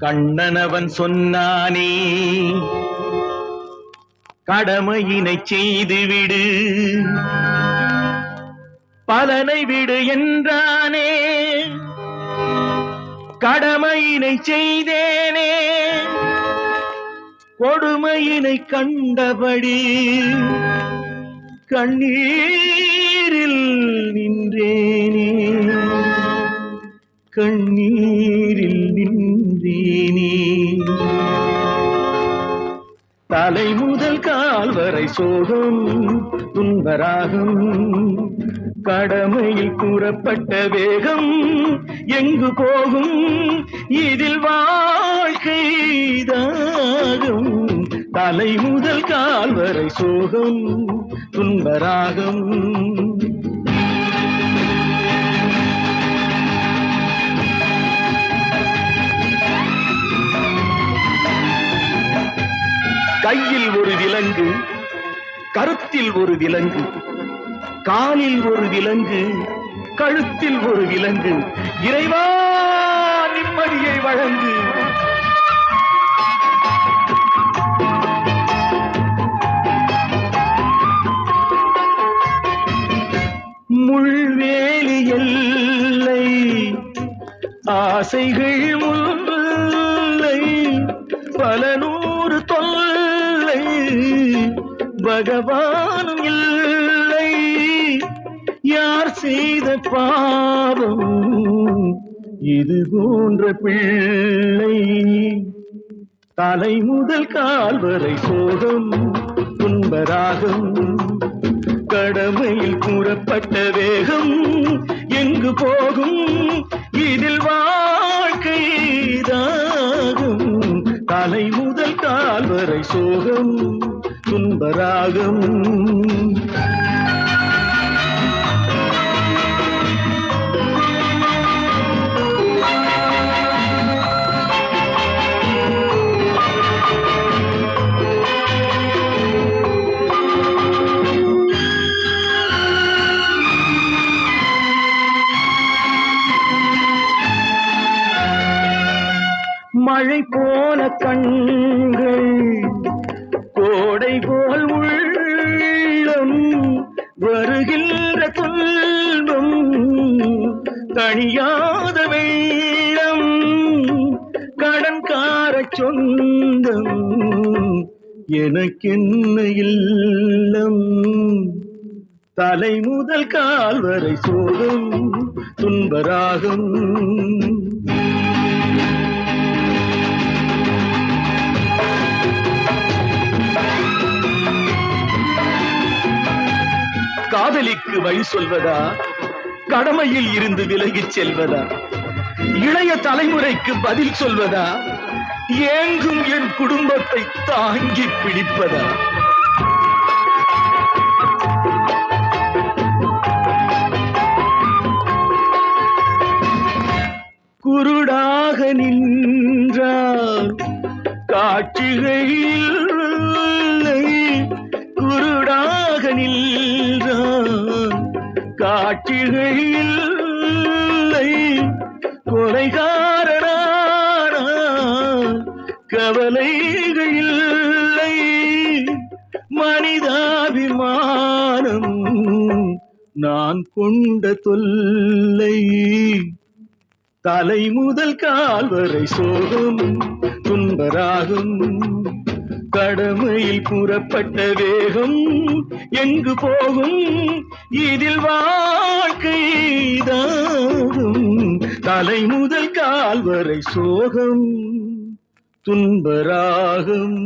கண்ணனவன் சொன்னானே கடமையினை செய்துவிடு பலனை விடு என்றானே கடமையினை செய்தேனே கொடுமையினை கண்டபடி கண்ணீரில் நின்றேனே கண்ணீரில் நின்றேனே தலை முதல் கால் வரை சோகம் துன்பராகம் கடமையில் கூறப்பட்ட வேகம் எங்கு போகும் இதில் வாழ்க்கைதாகும் தலை முதல் கால் வரை சோகம் துன்பராகம் கையில் ஒரு விலங்கு கருத்தில் ஒரு விலங்கு காலில் ஒரு விலங்கு கழுத்தில் ஒரு விலங்கு இறைவா நிம்மதியை வழங்கு முள்வேலி எல்லை ஆசைகள் முல்லை பல நூறு தொல்லை பகவானும் இல்லை யார் செய்த பாவம் இது போன்ற பிள்ளை தலை முதல் கால் வரை சோகம் துன்பராகம் கடமையில் கூறப்பட்ட வேகம் எங்கு போகும் இதில் வாழ்க்கைதாகும் தலை முதல் கால் வரை சோகம் துன்பராகம் மழை போல கண்கள் கோடை போல் உள்ளம் வருகின்ற துன்பம் தணியாத வெள்ளம் கடன்கார சொந்தம் எனக்கென்ன இல்லம் தலை முதல் கால் வரை சோகம் துன்பராகம் காதலிக்கு வழி சொல்வதா கடமையில் இருந்து விலகிச் செல்வதா இளைய தலைமுறைக்கு பதில் சொல்வதா ஏங்கும் என் குடும்பத்தை தாங்கி பிடிப்பதா குருடாக நின்றார் காட்சிகள் குருடாக நின்றான் காட்சிகள் இல்லை கொலைகாரனான கவலைகள் இல்லை மனிதாபிமானம் நான் கொண்ட தொல்லை தலை முதல் கால் வரை சோகம் துன்பராகும் கடமையில் கூறப்பட்ட வேகம் எங்கு போகும் இதில் வாழ்க்கைதாகும் தலை முதல் கால் வரை சோகம் துன்பராகும்